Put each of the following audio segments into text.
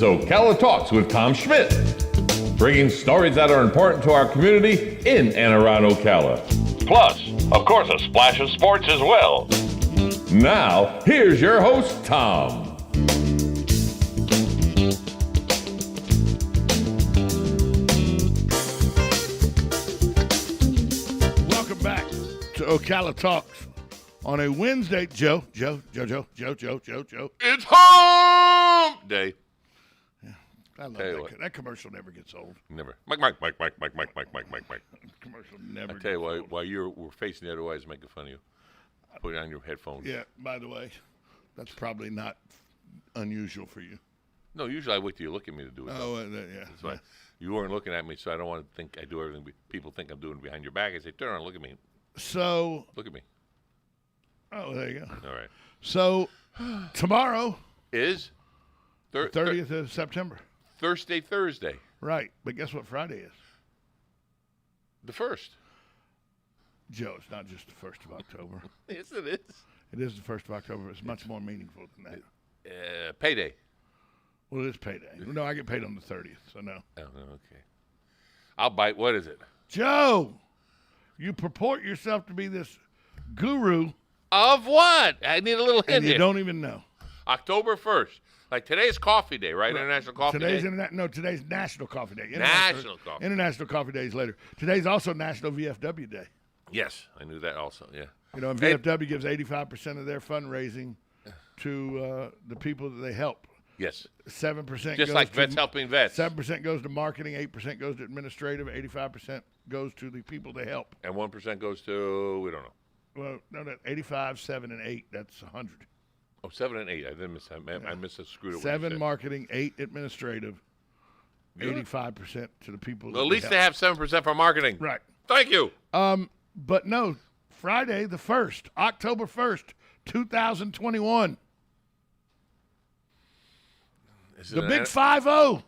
is Ocala Talks with Tom Schmidt, bringing stories that are important to our community in and around Ocala. Plus, of course, a splash of sports as well. Now, here's your host, Tom. Welcome back to Ocala Talks on a Wednesday. Joe. It's hump day. Yeah, I love Tell you that. what. That commercial never gets old. Never. Mike. Commercial never I gets tell you old. while you were facing the other way, I was making fun of you. Put on your headphones. Yeah, by the way, that's probably not unusual for you. No, usually I wait till you look at me to do it. Oh, yeah. That's why. You weren't looking at me, so I don't want to think I do everything people think I'm doing behind your back. I say, turn around, look at me. So, Look at me. oh, there you go. All right. So, tomorrow, Is 30th of September. Thursday. Right, but guess what Friday is? The 1st. Joe, it's not just the 1st of October. Yes, it is. It is the 1st of October. It's much more meaningful than that. Payday. Well, it is payday. No, I get paid on the 30th, so no. Oh, okay. I'll bite. What is it? Joe, you purport yourself to be this guru, Of what? I need a little hint and you here. don't even know. October 1st. Like today's coffee day, right? International Coffee Today's Day. Today's National Coffee Day. National Coffee. International Coffee Day is later. Today's also National VFW Day. Yes, I knew that also. Yeah. You know, and Hey. VFW gives 85% of their fundraising to the people that they help. Yes. 7% Just goes like to, vets helping vets. 7% goes to marketing, 8% goes to administrative, 85% goes to the people they help. And 1% goes to, we don't know. Well, no, that 85, 7, and 8, that's 100. Oh, 7 and 8. I didn't miss that. I missed a screwed it. 7 marketing, 8 administrative, 85% to the people. Well, at least help. they have 7% for marketing. Right. Thank you. But no, Friday the 1st, October 1st, 2021. Is it The an big an- 5-0.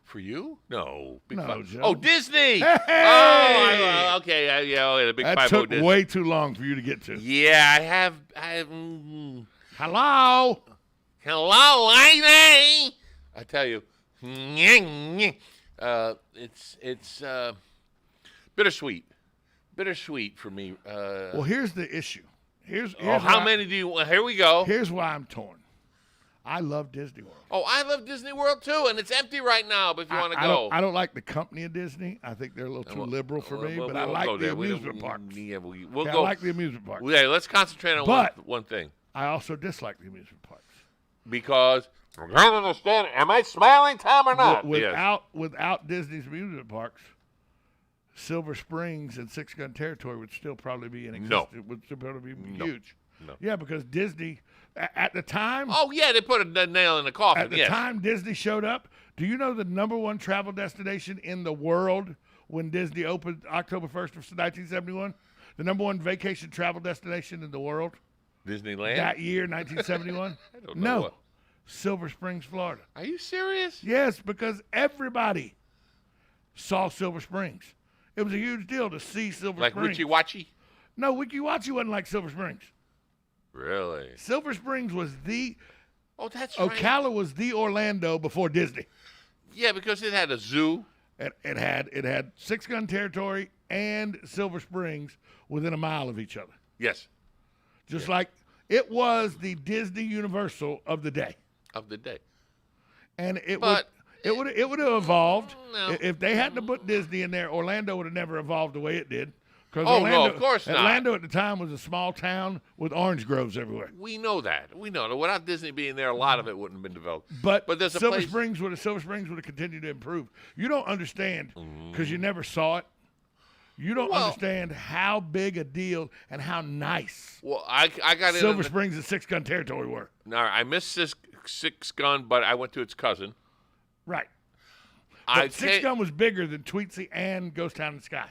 For you? No. Big No, five. Joe. Oh, Disney. Hey! Oh, okay. Yeah, the big That 5-0 took Disney. way too long for you to get to. Yeah, I have. Hello. Hello, lady. I tell you, it's bittersweet. Bittersweet for me. Well, here's the issue. Here's how many do you? Here we go. Here's why I'm torn. I love Disney World. Oh, I love Disney World too, and it's empty right now. But if you want to go, I don't like the company of Disney. I think they're a little too liberal for me. But I like the amusement parks. Yeah, we'll Okay, go. I like the amusement parks. Yeah, let's concentrate on But- one thing. I also dislike the amusement parks. Because I don't understand. Am I smiling, Tom, or not? Without Disney's amusement parks, Silver Springs and Six Gun Territory would still probably be in existence. No. Would still probably be No. huge. No. Yeah, because Disney at the time. Oh yeah, they put a nail in the coffin. At the yes. time Disney showed up, do you know the number one travel destination in the world when Disney opened October 1st of 1971? The number one vacation travel destination in the world Disneyland. that year, 1971? I don't know. No, What. Silver Springs, Florida. Are you serious? Yes, because everybody saw Silver Springs. It was a huge deal to see Silver Like Springs. Witchy Watchy? No, Wiki Watchy wasn't like Silver Springs. Really? Silver Springs was the Oh, that's right. Ocala was the Orlando before Disney. Yeah, because it had a zoo. It had Six Gun Territory and Silver Springs within a mile of each other. Yes. Just like it was the Disney Universal of the day. Of the day. And it But- would have evolved. No. If they hadn't have put Disney in there, Orlando would have never evolved the way it did. 'Cause Oh, no, of course not. Orlando at the time was a small town with orange groves everywhere. We know that. We know that. Without Disney being there, a lot of it wouldn't have been developed. But there's a Silver place. Springs would have continued to improve. You don't understand because you never saw it. You don't Well- understand how big a deal and how nice Well, I got in. Silver Springs and Six Gun Territory were. No, I missed Six Gun, but I went to its cousin. Right. I But Six Gun was bigger than Tweetsie and Ghost Town and Sky.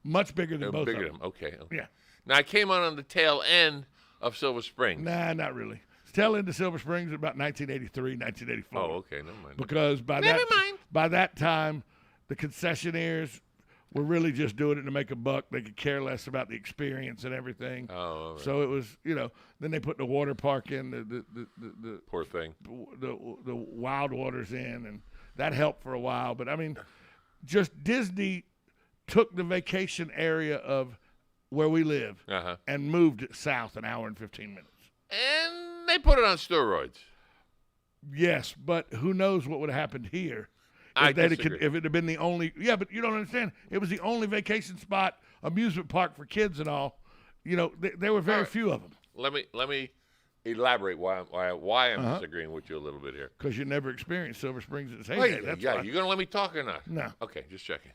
Much bigger than both bigger of them. than okay. Yeah. Now I came on the tail end of Silver Springs. Nah, not really. Tail into Silver Springs was about 1983, 1984. Oh, okay, never mind. Because by Never that mind. by that time, the concessionaires were really just doing it to make a buck. They could care less about the experience and everything. Oh, right. So it was, then they put the water park in, the Poor thing. the wild waters in, and that helped for a while. But I mean, just Disney took the vacation area of where we live and moved it south an hour and 15 minutes. And they put it on steroids. Yes, but who knows what would have happened here I if disagree. if it had been the only. Yeah, but you don't understand. It was the only vacation spot, amusement park for kids and all. There were very few of them. Let me elaborate why I'm disagreeing with you a little bit here. Because you never experienced Silver Springs at its heyday. Wait, That's yeah, why. you gonna let me talk or not? No. Okay, just checking.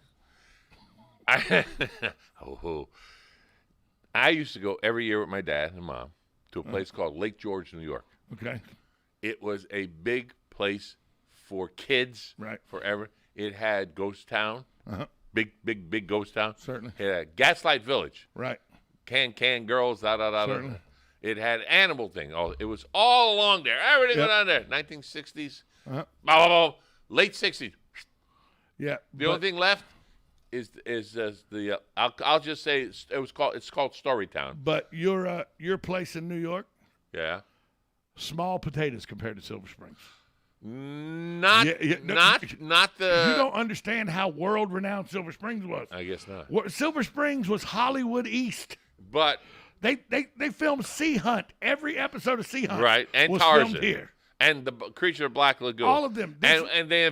I used to go every year with my dad and mom to a place called Lake George, New York. Okay. It was a big place for kids. Right. Forever. It had Ghost Town. Big Ghost Town. Certainly. It had Gaslight Village. Right. Can girls. Certainly. It had animal thing. Oh, it was all along there. Everything went on there. 1960s. Blah, blah, blah. Late 60s. Yeah. The only thing left is the I'll just say it's called Storytown. But your place in New York, Yeah. small potatoes compared to Silver Springs. Not the. You don't understand how world-renowned Silver Springs was. I guess not. Silver Springs was Hollywood East. But They filmed Sea Hunt. Every episode of Sea Hunt right, and was Tarzan filmed here. and the Creature of Black Lagoon. All of them. And they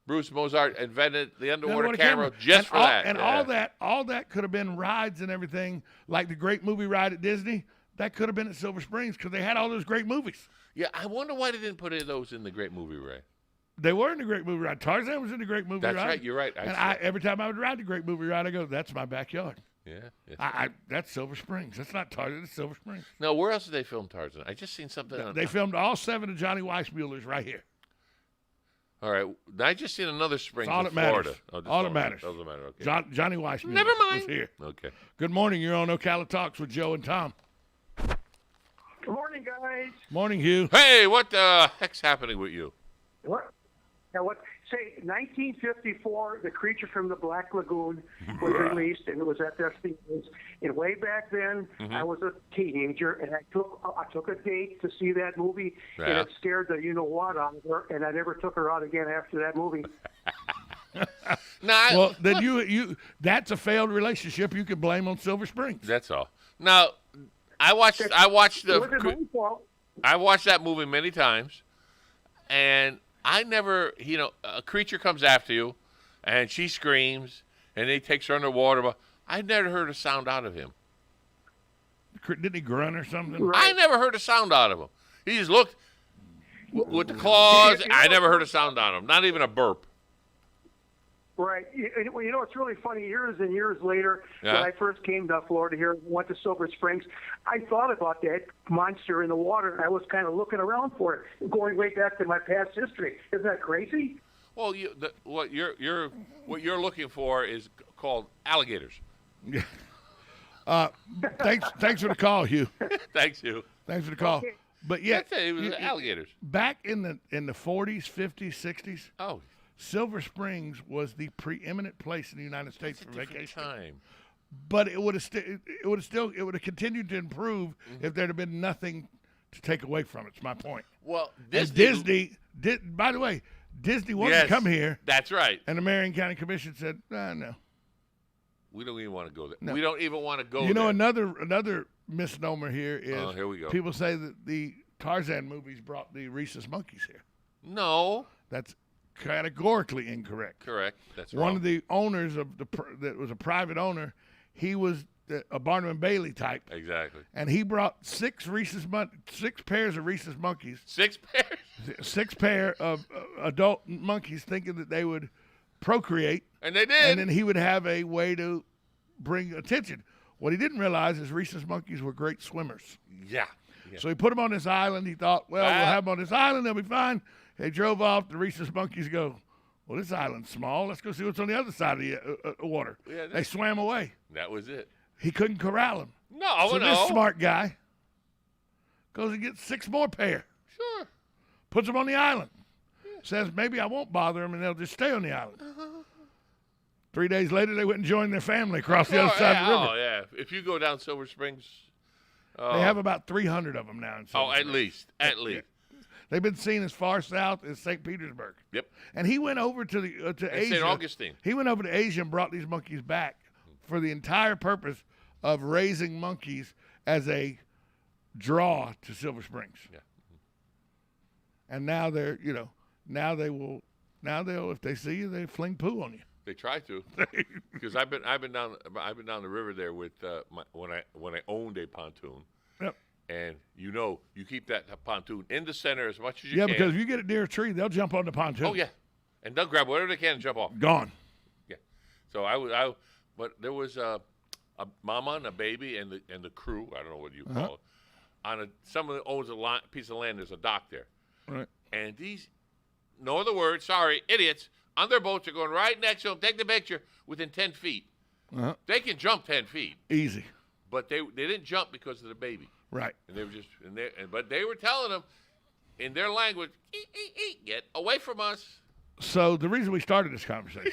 Bruce Mozart invented the underwater camera just for that. And all that could have been rides and everything, like the great movie ride at Disney. That could have been at Silver Springs because they had all those great movies. Yeah, I wonder why they didn't put any of those in the Great Movie Ride. They were in the great movie ride. Tarzan was in the great movie ride. That's right. You're right. Every time I would ride the great movie ride, I go, "That's my backyard." Yeah. That's Silver Springs. That's not Tarzan. It's Silver Springs. Now, where else did they film Tarzan? I just seen something. They filmed all 7 of Johnny Weissmuller's right here. All right. I just seen another Springs All in that matters. Florida. Oh, just All that matters. Doesn't matter. Okay. Johnny Weissmuller Never mind. was here. Okay. Good morning. You're on Ocala Talks with Joe and Tom. Good morning, guys. Morning, Hugh. Hey, what the heck's happening with you? What? Now, say, 1954, The Creature from the Black Lagoon was released, and it was at their theaters. And way back then, I was a teenager, and I took a date to see that movie, and it scared the you-know-what out of her, and I never took her out again after that movie. Well, then you that's a failed relationship. You can blame on Silver Springs. That's all. Now, I watched It wasn't my fault. I watched that movie many times, and I never, a creature comes after you, and she screams, and he takes her underwater. But I never heard a sound out of him. Didn't he grunt or something? Right. I never heard a sound out of him. He just looked with the claws. I never heard a sound out of him. Not even a burp. Right. It's really funny. Years and years later, when I first came to Florida here and went to Silver Springs, I thought about that monster in the water, and I was kind of looking around for it, going way back to my past history. Isn't that crazy? Well, what you're looking for is called alligators. Thanks for the call, Hugh. Thanks, you. Thanks for the call. Okay. But yeah, That's it. It was alligators. back in the 40s, 50s, 60s, Oh, Silver Springs was the preeminent place in the United States for different vacation. time. But it would have continued to improve if there'd have been nothing to take away from it. It's my point. Well, Disney by the way, Disney wanted to come here, That's right. and the Marion County Commission said, no. We don't even want to go there. No. We don't even want to go You know, there. another misnomer here is Here we go. people say that the Tarzan movies brought the rhesus monkeys here. No. That's categorically incorrect. Correct. That's One wrong. of the owners of that was a private owner, he was a Barnum and Bailey type, Exactly. and he brought 6 pairs of rhesus monkeys, 6 pairs. 6 pair of adult monkeys, thinking that they would procreate, And they did. and then he would have a way to bring attention. What he didn't realize is rhesus monkeys were great swimmers. yeah. So he put them on this island. He thought, well, we'll have them on this island. They'll be fine. They drove off. The rhesus monkeys go, well, this island's small. Let's go see what's on the other side of the water. Yeah, they swam away. That was it. He couldn't corral them. No, So no. this smart guy goes and gets 6 more pair, Sure. puts them on the island, says maybe I won't bother them and they'll just stay on the island. 3 days later, they went and joined their family across the other side of the river. Oh, yeah. If you go down Silver Springs. They have about 300 of them now in Silver Springs. At least. They've been seen as far south as St. Petersburg. Yep. And he went over to Asia. St. Augustine. He went over to Asia and brought these monkeys back for the entire purpose of raising monkeys as a draw to Silver Springs. Yeah. And now they're, they'll if they see you, they fling poo on you. They try to, because I've been down the river there with when I owned a pontoon. Yep. And you keep that pontoon in the center as much as you can. Yeah, because if you get it near a tree, they'll jump on the pontoon. Oh yeah, and they'll grab whatever they can and jump off. Gone. Yeah. So but there was a mama and a baby and the crew. I don't know what you call it. Someone owns a piece of land. There's a dock there. Right. And these, no other word, sorry, idiots, on their boats are going right next to them, take the picture, within 10 feet. Uh-huh. They can jump 10 feet. Easy. But they didn't jump because of the baby. Right. And they were but they were telling them in their language, get away from us. So the reason we started this conversation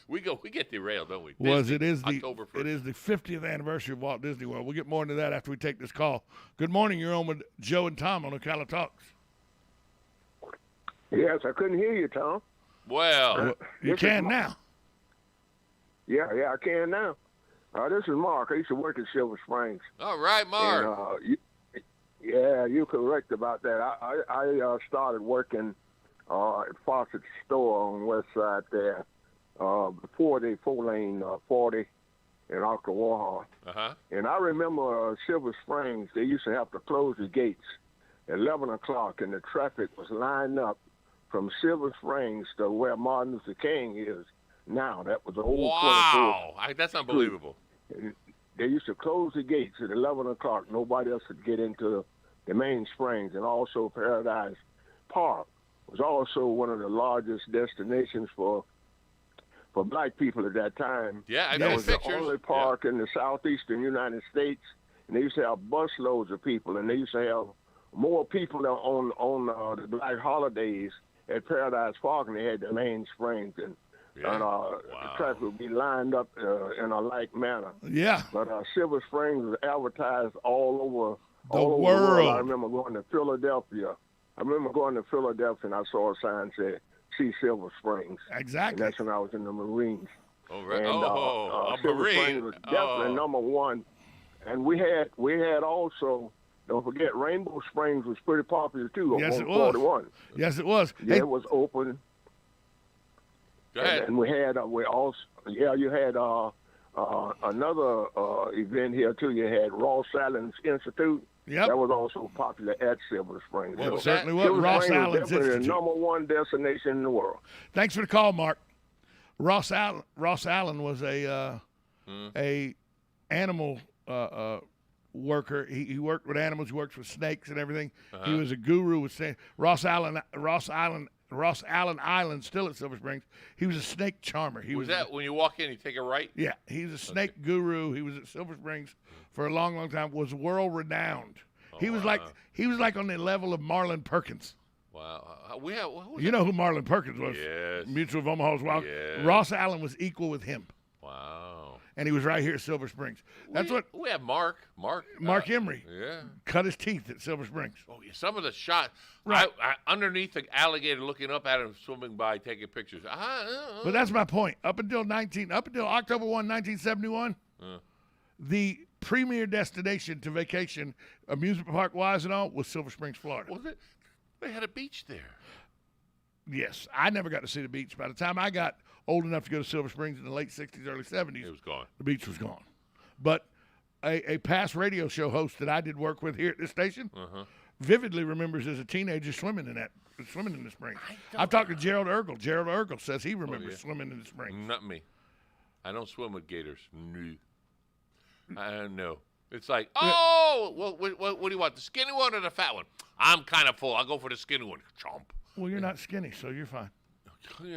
we get derailed, don't we? Was Disney, it is October 1st. it is the 50th anniversary of Walt Disney World. We'll get more into that after we take this call. Good morning. You're on with Joe and Tom on Ocala Talks. Yes, I couldn't hear you, Tom. Well, you can now. Yeah, I can now. This is Mark. I used to work at Silver Springs. All right, Mark. And, you're correct about that. I started working at Fawcett's store on the west side there before the 4-lane 40 in Ocala. Uh-huh. And I remember Silver Springs, they used to have to close the gates at 11 o'clock, and the traffic was lined up from Silver Springs to where Martin Luther King is now. That was the whole 24th. That's unbelievable. They used to close the gates at 11 o'clock. Nobody else could get into the main springs. And also Paradise Park was also one of the largest destinations for black people at that time. Yeah, I know. know It was pictures. the only park in the southeastern United States. And they used to have busloads of people. And they used to have more people on the black holidays at Paradise Park than they had the main springs. And the traffic would be lined up in a like manner. Yeah. But Silver Springs was advertised all over the world. I remember going to Philadelphia. And I saw a sign that see Silver Springs. Exactly. And that's when I was in the Marines. Oh, right. And, a Silver Marine. Springs was definitely number one. And we had also, don't forget, Rainbow Springs was pretty popular too. Yes, it was. 41. Yes, it was. Yeah, it was open. Go ahead. And we had you had another event here too. You had Ross Allen's Institute. Yep. That was also popular at Silver Springs. Well, It certainly was. Silver Ross Springs Allen's was definitely Institute. the number one destination in the world. Thanks for the call, Mark. Ross Allen was a animal worker. He worked with animals. He worked with snakes and everything. He was a guru with snakes. Ross Allen Island, still at Silver Springs. He was a snake charmer. Was that when you walk in, you take a right? Yeah, he's a snake guru. He was at Silver Springs for a long, long time. Was world renowned. He was like on the level of Marlon Perkins. Wow. You know who Marlon Perkins was? Yes. Mutual of Omaha's Wild. Yes. Ross Allen was equal with him. Wow. And he was right here at Silver Springs. That's we have Mark Emery yeah. cut his teeth at Silver Springs. Oh, yeah, some of the shots. Right. I underneath the alligator, looking up at him, swimming by, taking pictures. But that's my point. Up until October 1, 1971, the premier destination to vacation, amusement park wise and all, was Silver Springs, Florida. Was it? They had a beach there. Yes, I never got to see the beach. By the time I got old enough to go to Silver Springs in the late 60s, early 70s, It was gone. the beach was gone. But a past radio show host that I did work with here at this station vividly remembers as a teenager swimming in the spring. I've talked to Gerald Ergel. Gerald Ergel says he remembers swimming in the spring. Not me. I don't swim with gators. No. I don't know. It's like, what do you want, the skinny one or the fat one? I'm kind of full. I'll go for the skinny one. Chomp. Well, you're not skinny, so you're fine.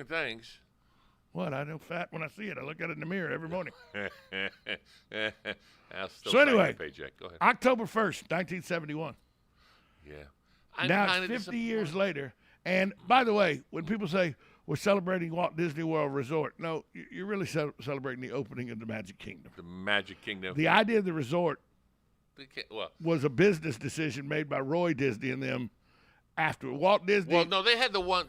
Thanks. What? I know fat when I see it. I look at it in the mirror every morning. I'll still So anyway, sign the paycheck. Go ahead. October 1st, 1971. Yeah. Now it's 50 years later. And by the way, when people say, we're celebrating Walt Disney World Resort. No, you're really celebrating the opening of the Magic Kingdom. The Magic Kingdom. The idea of the resort was a business decision made by Roy Disney and them after Walt Disney. Well, no, they had the one.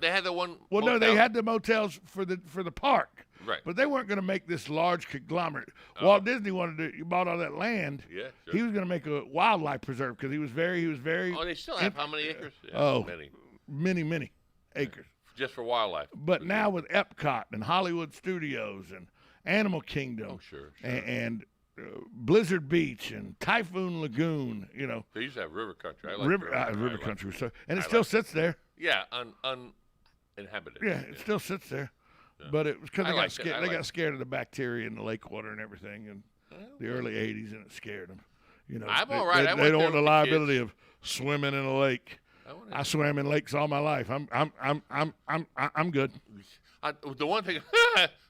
Well, no, they had the motels for the park. Right. But they weren't going to make this large conglomerate. Walt Disney bought all that land. Yeah, sure. He was going to make a wildlife preserve because he was very. Oh, they still have how many acres? Yeah, many acres. Just for wildlife. But now with Epcot and Hollywood Studios and Animal Kingdom, sure. and Blizzard Beach and Typhoon Lagoon, They used to have River Country. I like River Country, and it still sits there. Yeah, uninhabited. Yeah, it still sits there. Yeah. But it was because they got scared. They got scared of the bacteria in the lake water and everything in the early '80s, and it scared them. I'm all right. They don't want the liability of swimming in a lake. I swam in lakes all my life. I'm good. The one thing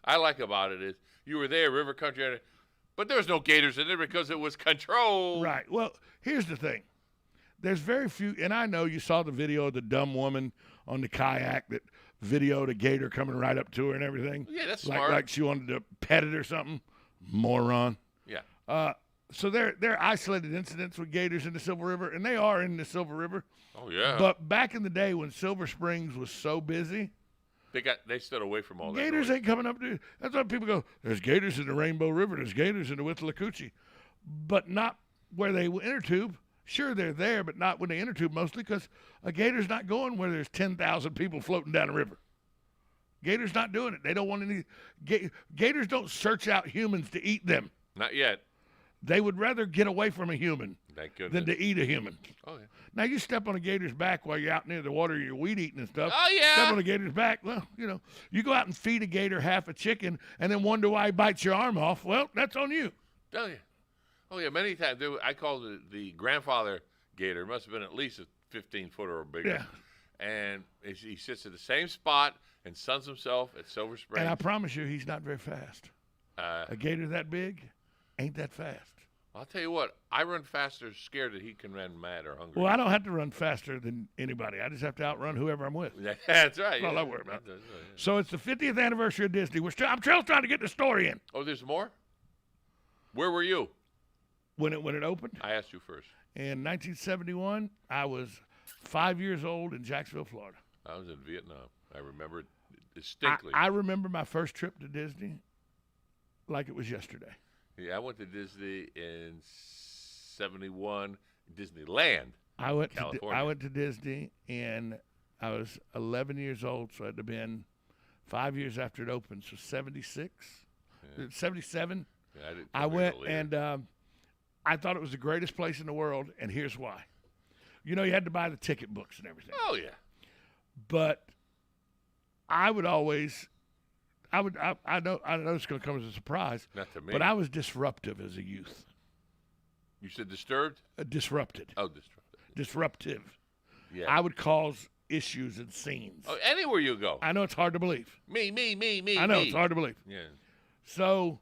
I like about it is you were there, River Country, but there was no gators in there because it was controlled. Right. Well, here's the thing. There's very few, and I know you saw the video of the dumb woman on the kayak that videoed a gator coming right up to her and everything. Yeah, that's smart. Like she wanted to pet it or something. Moron. Yeah. So there are isolated incidents with gators in the Silver River, and they are in the Silver River. Oh yeah. But back in the day when Silver Springs was so busy, they stood away from all that. Gators ain't coming up to. That's why people go. There's gators in the Rainbow River. There's gators in the Withlacoochee, but not where they intertube. Sure, they're there, but not when they intertube. Mostly because a gator's not going where there's 10,000 people floating down a river. Gators not doing it. They don't want any. Gators don't search out humans to eat them. Not yet. They would rather get away from a human than to eat a human. Oh, yeah. Now, you step on a gator's back while you're out near the water, you're weed eating and stuff. Oh, yeah. Step on a gator's back. Well, you go out and feed a gator half a chicken and then wonder why he bites your arm off. Well, that's on you. Oh, yeah. Oh, yeah. Many times. I called the grandfather gator. It must have been at least a 15-footer or bigger. Yeah. And he sits at the same spot and suns himself at Silver Springs. And I promise you, he's not very fast. A gator that big ain't that fast. I'll tell you what, I run faster scared that he can run mad or hungry. Well, I don't have to run faster than anybody. I just have to outrun whoever I'm with. That's right. That's all I worry about. So it's the 50th anniversary of Disney. I'm still trying to get the story in. Oh, there's more? Where were you? When it opened? I asked you first. In 1971, I was 5 years old in Jacksonville, Florida. I was in Vietnam. I remember it distinctly. I remember my first trip to Disney like it was yesterday. Yeah, I went to Disney in 71, Disneyland, California. I went to Disney, and I was 11 years old, so it had to have been 5 years after it opened, so 76, 77. Yeah, I went, and I thought it was the greatest place in the world, and here's why. You had to buy the ticket books and everything. Oh, yeah. But I would always... I know it's going to come as a surprise. Not to me. But I was disruptive as a youth. You said disturbed? Disrupted. Oh, disrupted. Disruptive. Yeah. I would cause issues and scenes. Oh, anywhere you go. I know it's hard to believe. Me. I know it's hard to believe. Yeah. So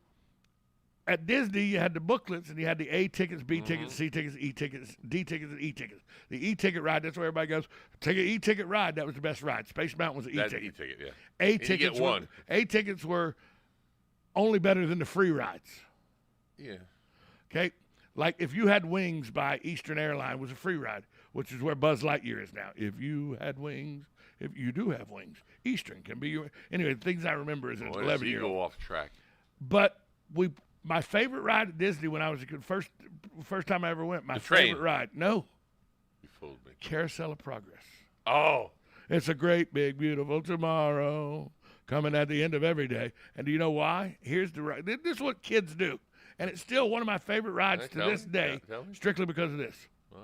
at Disney, you had the booklets, and you had the A tickets, B tickets, C tickets, E tickets, D tickets, and E tickets. The E-ticket ride, that's where everybody goes, take an E-ticket ride. That was the best ride. Space Mountain was an E-ticket. That's E-ticket, yeah. A-tickets were only better than the free rides. Yeah. Okay? Like if you had wings by Eastern Airline was a free ride, which is where Buzz Lightyear is now. If you had wings, if you do have wings, Eastern can be your... Anyway, the things I remember is an 11-year-old. You go off track. But my favorite ride at Disney when I was a kid, first time I ever went, my favorite ride. No. You fooled me. Carousel of Progress. Oh. It's a great, big, beautiful tomorrow coming at the end of every day. And do you know why? Here's the ride. This is what kids do. And it's still one of my favorite rides to this day, strictly because of this. Why?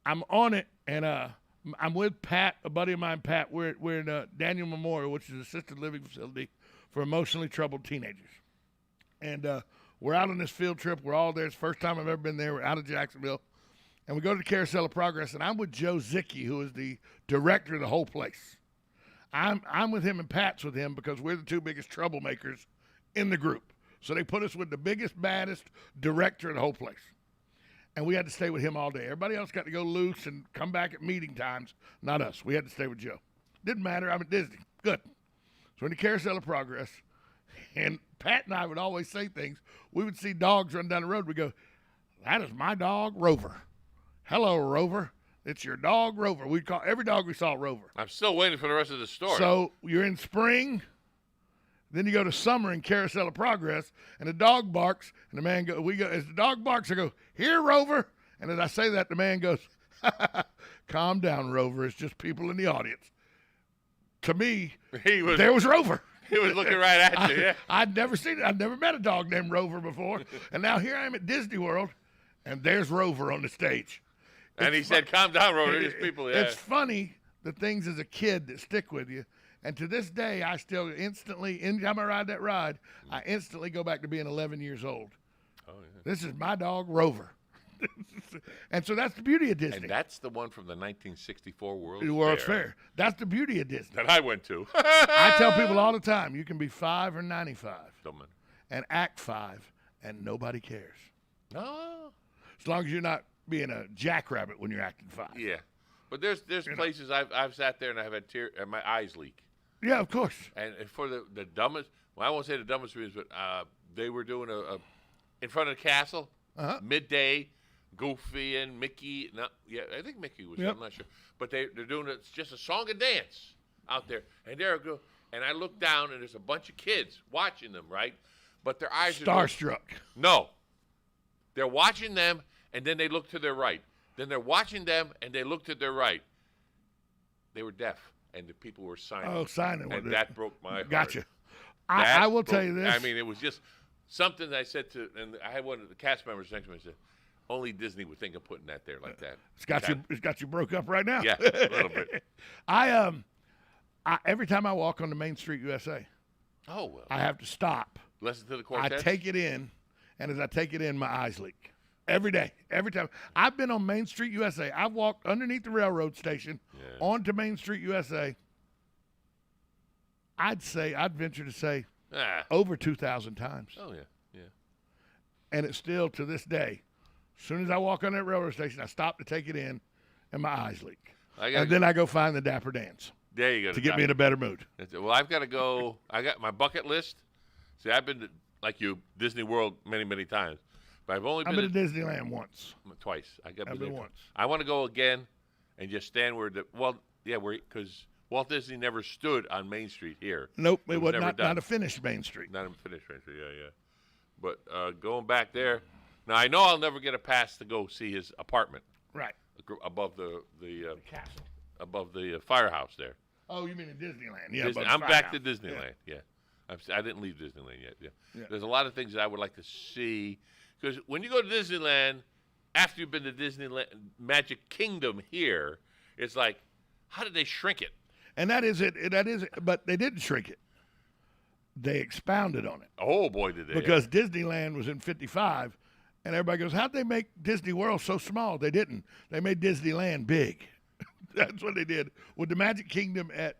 I'm on it, and I'm with Pat, a buddy of mine, Pat. We're in Daniel Memorial, which is an assisted living facility for emotionally troubled teenagers. And we're out on this field trip. We're all there. It's the first time I've ever been there. We're out of Jacksonville. And we go to the Carousel of Progress, and I'm with Joe Zicki, who is the director of the whole place. I'm with him, and Pat's with him because we're the two biggest troublemakers in the group. So they put us with the biggest, baddest director of the whole place. And we had to stay with him all day. Everybody else got to go loose and come back at meeting times. Not us. We had to stay with Joe. Didn't matter. I'm at Disney. Good. So in the Carousel of Progress, and Pat and I would always say things. We would see dogs run down the road. We go, "That is my dog, Rover. Hello, Rover. It's your dog, Rover." We'd call every dog we saw Rover. I'm still waiting for the rest of the story. So you're in spring, then you go to summer in Carousel of Progress, and the dog barks, and the man goes, as the dog barks, I go, "Here, Rover." And as I say that, the man goes, "Calm down, Rover. It's just people in the audience." To me, there was Rover. He was looking right at you, yeah. I'd never seen it. I'd never met a dog named Rover before. And now here I am at Disney World, and there's Rover on the stage. And he said, "Calm down, Rover. There's people." Yeah. It's funny, the things as a kid that stick with you. And to this day, I still instantly, anytime I ride that ride, I instantly go back to being 11 years old. Oh, yeah. This is my dog, Rover. And so that's the beauty of Disney. And that's the one from the 1964 World's Fair. That's the beauty of Disney. That I went to. I tell people all the time, you can be 5 or 95 Don't mind. and act 5, and nobody cares. No. As long as you're not being a jackrabbit when you're acting 5. Yeah. But there's places I've sat there and I've had and my eyes leak. Yeah, of course. And for the dumbest, well, I won't say the dumbest reasons, but they were doing a in front of the castle, midday, Goofy and Mickey. No, yeah, I think Mickey was. Yep. I'm not sure, but they're doing it's just a song and dance out there, and there I go. And I look down, and there's a bunch of kids watching them, right? But their eyes are Starstruck. No, they're watching them, and then they look to their right. Then they're watching them, and they look to their right. They were deaf, and the people were signing. Oh, signing. And that broke my heart. Gotcha. I will tell you this. I mean, it was just something I said to, and I had one of the cast members next to me. I said, "Only Disney would think of putting that there like that." It's got you broke up right now. Yeah, a little bit. I every time I walk on the Main Street USA, Oh well. I have to stop. Listen to the quartet. I take it in, and as I take it in, my eyes leak. Every day, every time. I've been on Main Street USA. I've walked underneath the railroad station onto Main Street USA. I'd venture to say over 2,000 times. Oh yeah, yeah. And it's still to this day. As soon as I walk on that railroad station, I stop to take it in, and my eyes leak. And then I go find the Dapper Dans. There you go. To get me in a better mood. Well, I've got to go. I got my bucket list. See, I've been to, like you, Disney World many, many times. But I've only been to Disneyland once. Twice. I've been once. I want to go again and just stand where because Walt Disney never stood on Main Street here. Nope, it was not a finished Main Street. Not a finished Main Street, yeah. But going back there, now I know I'll never get a pass to go see his apartment. Right. Above the castle. Above the firehouse there. Oh, you mean in Disneyland? Yeah, I'm back to Disneyland. Yeah. I didn't leave Disneyland yet. Yeah. There's a lot of things that I would like to see. Because when you go to Disneyland, after you've been to Disneyland Magic Kingdom here, it's like, how did they shrink it? And that is it. But they didn't shrink it. They expounded on it. Oh, boy, did they. Because Disneyland was in 55, and everybody goes, how'd they make Disney World so small? They didn't. They made Disneyland big. That's what they did. With the Magic Kingdom at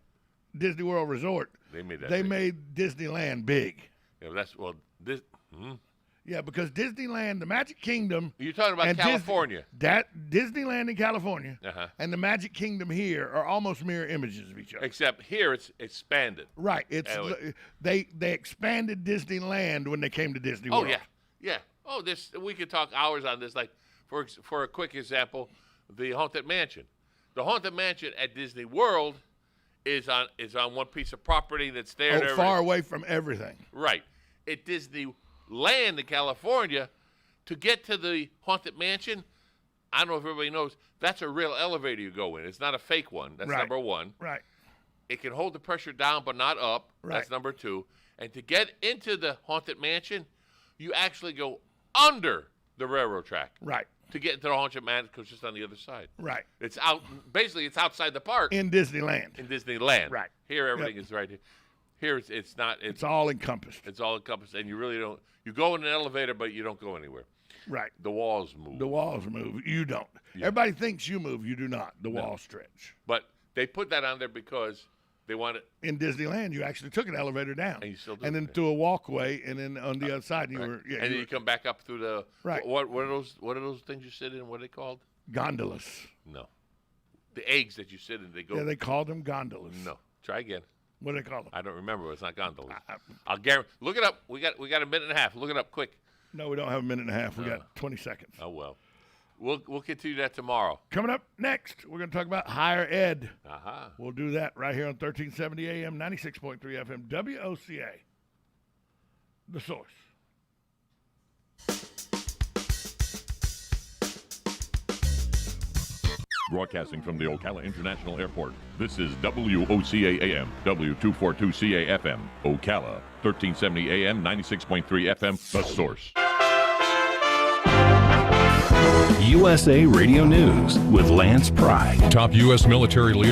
Disney World Resort, they made Disneyland big. Yeah, this. Yeah, because Disneyland, the Magic Kingdom. You're talking about California. Disneyland in California and the Magic Kingdom here are almost mirror images of each other. Except here it's expanded. Right. They expanded Disneyland when they came to Disney World. Oh yeah. Oh, we could talk hours on this. Like for a quick example, the Haunted Mansion. The Haunted Mansion at Disney World is on one piece of property that's there. Far away from everything. Right. At Disneyland in California, to get to the Haunted Mansion, I don't know if everybody knows, that's a real elevator you go in. It's not a fake one. That's number one. Right. It can hold the pressure down but not up. Right. That's number two. And to get into the Haunted Mansion, you actually go under the railroad track. Right. To get into the Haunted Mansion, because it's just on the other side. Right. It's outside the park. In Disneyland. Right. Here, everything is right here. Here, it's not. It's all encompassed. It's all encompassed, and you really don't. You go in an elevator, but you don't go anywhere. Right. The walls move. You don't. Yeah. Everybody thinks you move. You do not. The walls stretch. But they put that on there because they want it. In Disneyland, you actually took an elevator down. And you still do. And then through a walkway, and then on the other side, you were. Yeah, and then you come back up through the. Right. What are those things you sit in? What are they called? Gondolas. No. The eggs that you sit in, they go. Yeah, they called them gondolas. No. Try again. What do they call them? I don't remember. It's not gondolas. I'll guarantee. Look it up. We got a minute and a half. Look it up quick. No, we don't have a minute and a half. We got 20 seconds. Oh, well. We'll continue that tomorrow. Coming up next, we're going to talk about higher ed. Uh-huh. We'll do that right here on 1370 AM, 96.3 FM, WOCA, The Source. Broadcasting from the Ocala International Airport, this is WOCA AM, W242CA FM, Ocala, 1370 AM, 96.3 FM, The Source. USA Radio News with Lance Pry. Top U.S. military leaders